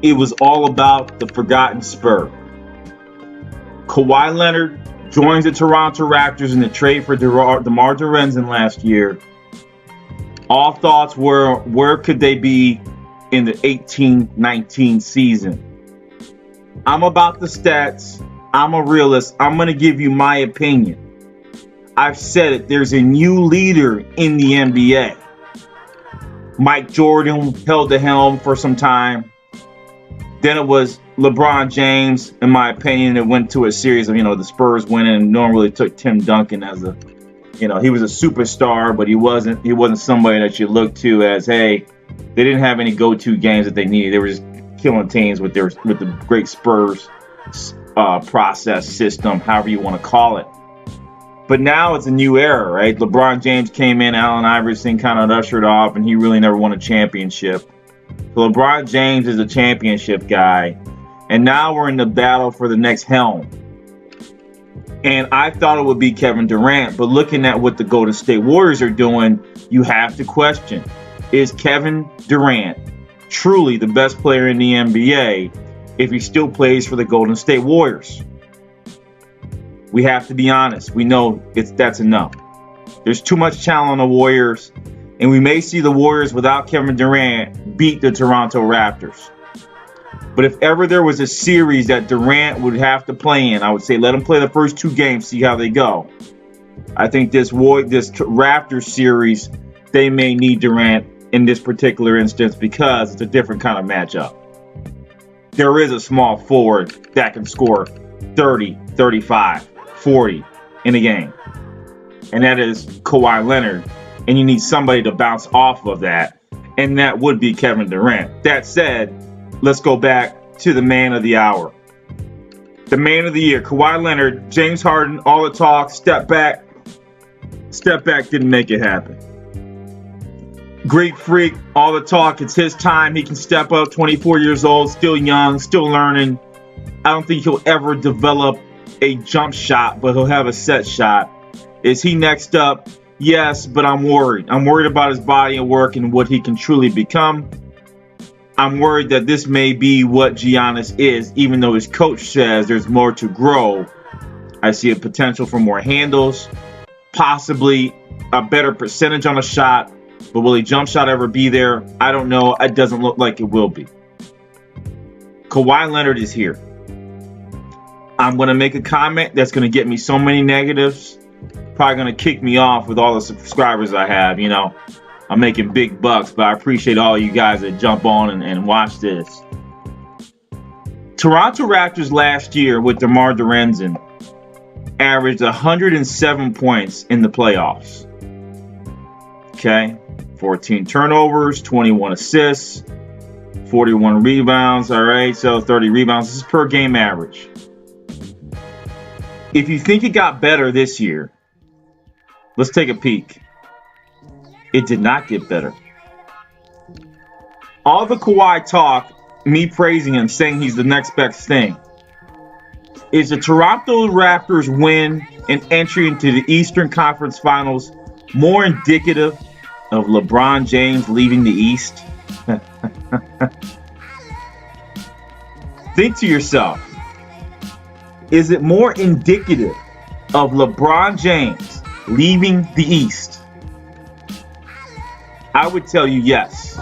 it was all about the forgotten Spur. Kawhi Leonard joins the Toronto Raptors in the trade for DeMar DeRozan last year. All thoughts were, where could they be in the 18-19 season? I'm about the stats. I'm a realist. I'm going to give you my opinion. I've said it. There's a new leader in the NBA. Mike Jordan held the helm for some time. Then it was LeBron James, in my opinion. It went to a series of, the Spurs winning. No one really took Tim Duncan as a, he was a superstar, but he wasn't somebody that you look to as, hey, they didn't have any go-to games that they needed. They were just killing teams with the great Spurs process system, however you want to call it. But now it's a new era, right? LeBron James came in, Allen Iverson kind of ushered off, and he really never won a championship. So LeBron James is a championship guy, and now we're in the battle for the next helm. And I thought it would be Kevin Durant, but looking at what the Golden State Warriors are doing, you have to question, is Kevin Durant truly the best player in the NBA if he still plays for the Golden State Warriors? We have to be honest. We know that's enough. There's too much talent on the Warriors, and we may see the Warriors without Kevin Durant beat the Toronto Raptors. But if ever there was a series that Durant would have to play in, I would say let him play the first two games, see how they go. I think this Raptors series, they may need Durant in this particular instance because it's a different kind of matchup. There is a small forward that can score 30, 35, 40 in a game. And that is Kawhi Leonard. And you need somebody to bounce off of that. And that would be Kevin Durant. That said, let's go back to the man of the hour. The man of the year, Kawhi Leonard, James Harden, all the talk, step back. Step back didn't make it happen. Greek Freak, all the talk, it's his time. He can step up, 24 years old, still young, still learning. I don't think he'll ever develop a jump shot, but he'll have a set shot. Is he next up? Yes, but I'm worried. I'm worried about his body and work and what he can truly become. I'm worried that this may be what Giannis is, even though his coach says there's more to grow. I see a potential for more handles, possibly a better percentage on a shot, but will a jump shot ever be there? I don't know. It doesn't look like it will be. Kawhi Leonard is here. I'm going to make a comment that's going to get me so many negatives. Probably going to kick me off with all the subscribers I have. I'm making big bucks, but I appreciate all you guys that jump on and watch this. Toronto Raptors last year with DeMar DeRozan averaged 107 points in the playoffs. Okay, 14 turnovers, 21 assists, 41 rebounds. All right, so 30 rebounds. This is per game average. If you think it got better this year, let's take a peek. It did not get better. All the Kawhi talk, me praising him, saying he's the next best thing, is the Toronto Raptors win and entry into the Eastern Conference Finals more indicative of LeBron James leaving the East? Think to yourself, is it more indicative of LeBron James leaving the East? I would tell you yes.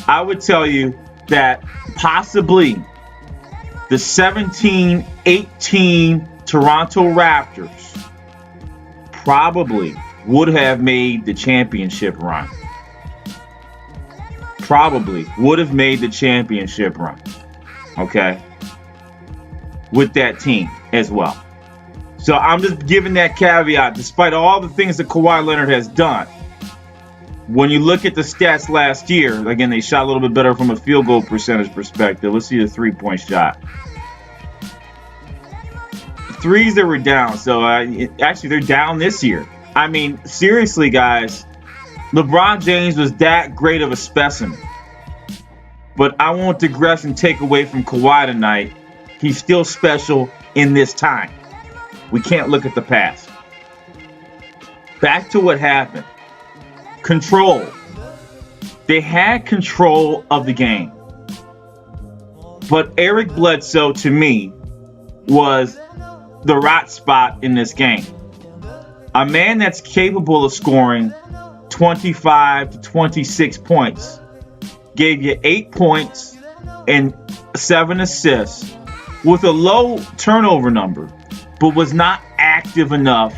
I would tell you that possibly the 17-18 Toronto Raptors probably would have made the championship run. Probably would have made the championship run. Okay? With that team as well. So I'm just giving that caveat. Despite all the things that Kawhi Leonard has done, when you look at the stats last year, again, they shot a little bit better from a field goal percentage perspective. Let's see the three-point shot. Threes that were down. So actually, they're down this year. I mean, seriously, guys, LeBron James was that great of a specimen. But I won't digress and take away from Kawhi tonight. He's still special in this time. We can't look at the past. Back to what happened. Control. They had control of the game. But Eric Bledsoe, to me, was the right spot in this game. A man that's capable of scoring 25 to 26 points gave you 8 points and 7 assists with a low turnover number, but was not active enough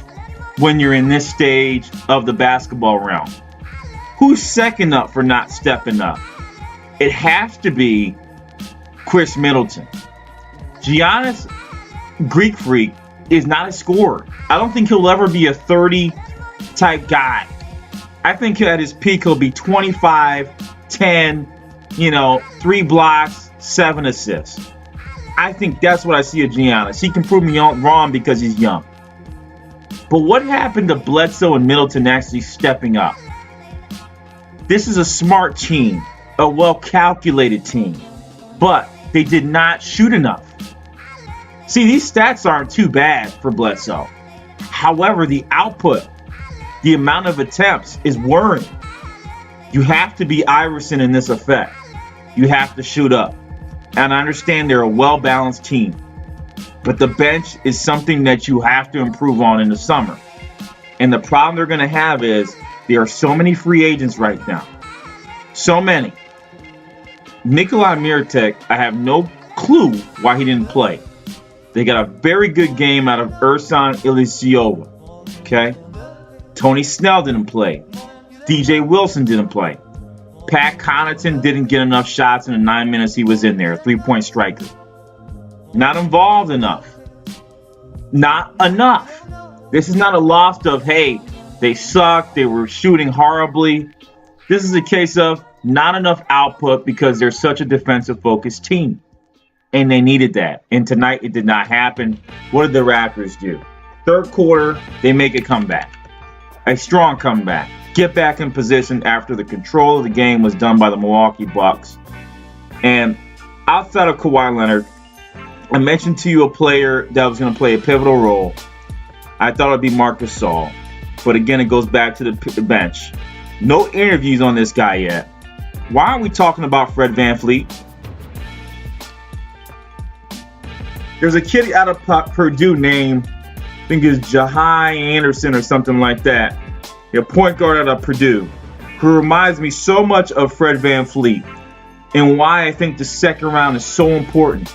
when you're in this stage of the basketball realm. Who's second up for not stepping up? It has to be Khris Middleton. Giannis, Greek Freak, is not a scorer. I don't think he'll ever be a 30 type guy. I think at his peak he'll be 25, 10, 3 blocks, 7 assists. I think that's what I see of Giannis. He can prove me wrong because he's young. But what happened to Bledsoe and Middleton actually stepping up? This is a smart team, a well-calculated team, but they did not shoot enough. See, these stats aren't too bad for Bledsoe. However, the output, the amount of attempts is worrying. You have to be Iverson in this effect. You have to shoot up. And I understand they're a well-balanced team. But the bench is something that you have to improve on in the summer. And the problem they're going to have is there are so many free agents right now. So many. Nikolai Mirotic, I have no clue why he didn't play. They got a very good game out of Ersan Ilyasova. Okay? Tony Snell didn't play. DJ Wilson didn't play. Pat Connaughton didn't get enough shots in the 9 minutes he was in there. A 3-point striker. Not involved enough. Not enough. This is not a loss of, hey, they sucked, they were shooting horribly. This is a case of not enough output because they're such a defensive-focused team. And they needed that. And tonight it did not happen. What did the Raptors do? Third quarter, they make a comeback. A strong comeback. Get back in position after the control of the game was done by the Milwaukee Bucks. And outside of Kawhi Leonard, I mentioned to you a player that was going to play a pivotal role. I thought it would be Marc Gasol. But again, it goes back to the bench. No interviews on this guy yet. Why aren't we talking about Fred VanVleet? There's a kid out of Purdue named, I think it's Jahai Anderson or something like that. A point guard out of Purdue, who reminds me so much of Fred VanVleet, and why I think the second round is so important.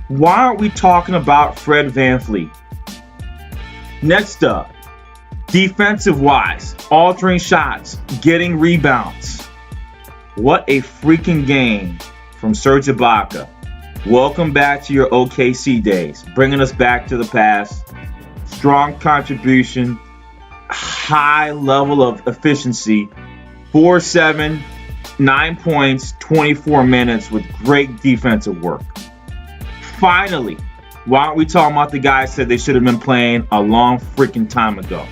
Why aren't we talking about Fred VanVleet? Next up, defensive-wise, altering shots, getting rebounds. What a freaking game from Serge Ibaka. Welcome back to your OKC days, bringing us back to the past. Strong contribution, high level of efficiency, 4-7, 9 points, 24 minutes with great defensive work. Finally, why aren't we talking about the guy said they should have been playing a long freaking time ago?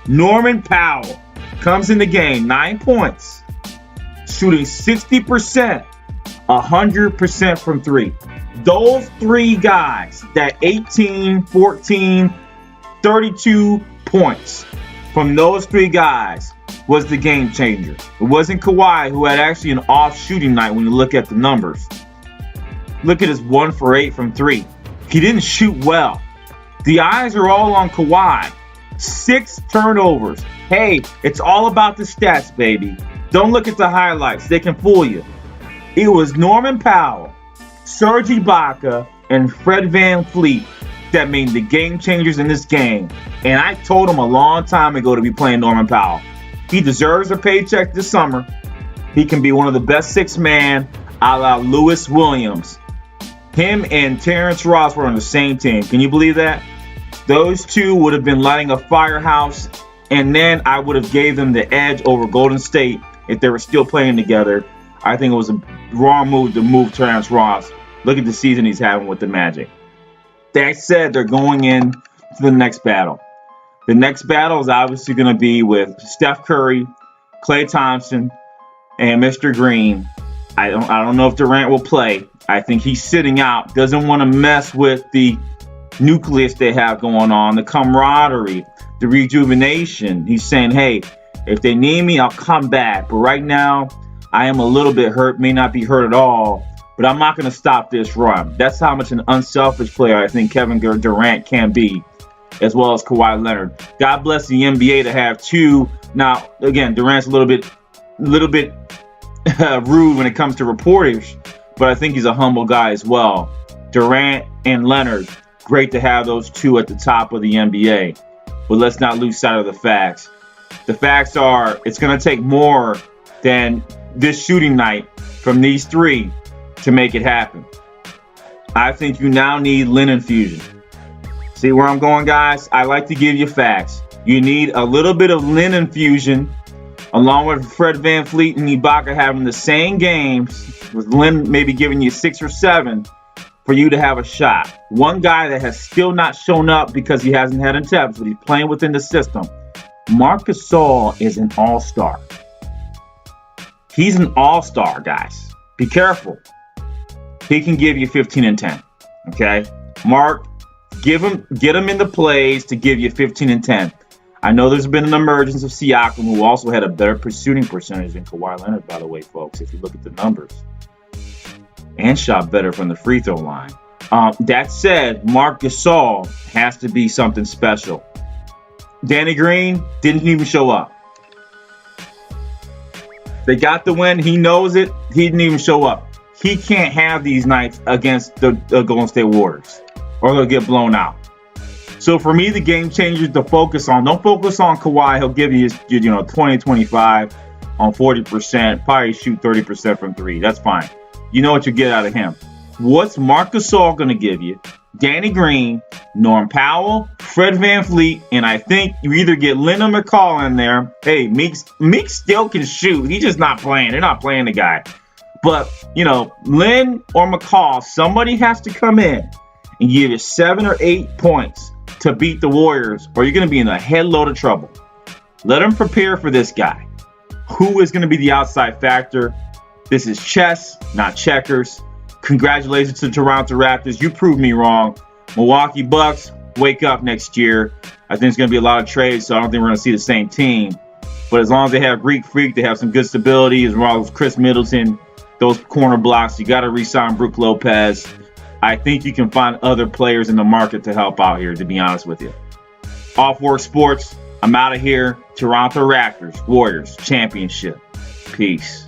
Norman Powell comes in the game, 9 points, shooting 60%, 100% from three. Those three guys, that 18, 14, 32 points from those three guys was the game changer. It wasn't Kawhi, who had actually an off shooting night when you look at the numbers. Look at his 1 for 8 from three. He didn't shoot well. The eyes are all on Kawhi. 6 turnovers. Hey, it's all about the stats, baby. Don't look at the highlights. They can fool you. It was Norman Powell, Serge Ibaka, and Fred VanVleet that made the game changers in this game. And I told him a long time ago to be playing Norman Powell. He deserves a paycheck this summer. He can be one of the best 6-man, a la Lewis Williams. Him and Terrence Ross were on the same team. Can you believe that? Those two would have been lighting a firehouse, and then I would have gave them the edge over Golden State if they were still playing together. I think it was a wrong move to move Terrence Ross. Look at the season he's having with the Magic. That said, they're going in to the next battle. The next battle is obviously going to be with Steph Curry, Klay Thompson, and Mr. Green. I don't know if Durant will play. I think he's sitting out. Doesn't want to mess with the nucleus they have going on, the camaraderie, the rejuvenation. He's saying, hey, if they need me, I'll come back. But right now, I am a little bit hurt, may not be hurt at all, but I'm not going to stop this run. That's how much an unselfish player I think Kevin Durant can be, as well as Kawhi Leonard. God bless the NBA to have two. Now, again, Durant's a little bit rude when it comes to reporters, but I think he's a humble guy as well. Durant and Leonard, great to have those two at the top of the NBA. But let's not lose sight of the facts. The facts are it's going to take more than this shooting night from these three to make it happen. I think you now need Lin infusion. See where I'm going, guys? I like to give you facts. You need a little bit of Lin infusion, along with Fred VanVleet and Ibaka having the same games, with Lin maybe giving you 6 or 7 for you to have a shot. One guy that has still not shown up because he hasn't had attempts, but he's playing within the system. Marc Gasol is an all-star. He's an all-star, guys. Be careful. He can give you 15 and 10. Okay? Mark, get him in the plays to give you 15 and 10. I know there's been an emergence of Siakam, who also had a better shooting percentage than Kawhi Leonard, by the way, folks, if you look at the numbers. And shot better from the free throw line. That said, Marc Gasol has to be something special. Danny Green didn't even show up. They got the win. He knows it. He didn't even show up. He can't have these nights against the Golden State Warriors, or they'll get blown out. So for me, the game changer to focus on. Don't focus on Kawhi. He'll give you 20, 25 on 40%. Probably shoot 30% from 3. That's fine. You know what you get out of him. What's Marc Gasol going to give you? Danny Green, Norm Powell, Fred VanVleet, and I think you either get Lin or McCall in there. Hey, Meek still can shoot. He's just not playing. They're not playing the guy. But, Lin or McCall, somebody has to come in and give you 7 or 8 points to beat the Warriors, or you're going to be in a headload of trouble. Let them prepare for this guy. Who is going to be the outside factor? This is chess, not checkers. Congratulations to Toronto Raptors. You proved me wrong. Milwaukee Bucks, wake up next year. I think there's going to be a lot of trades, so I don't think we're going to see the same team. But as long as they have Greek Freak, they have some good stability, as well as Khris Middleton, those corner blocks. You got to re-sign Brook Lopez. I think you can find other players in the market to help out here, to be honest with you. Off Work Sports, I'm out of here. Toronto Raptors, Warriors, championship. Peace.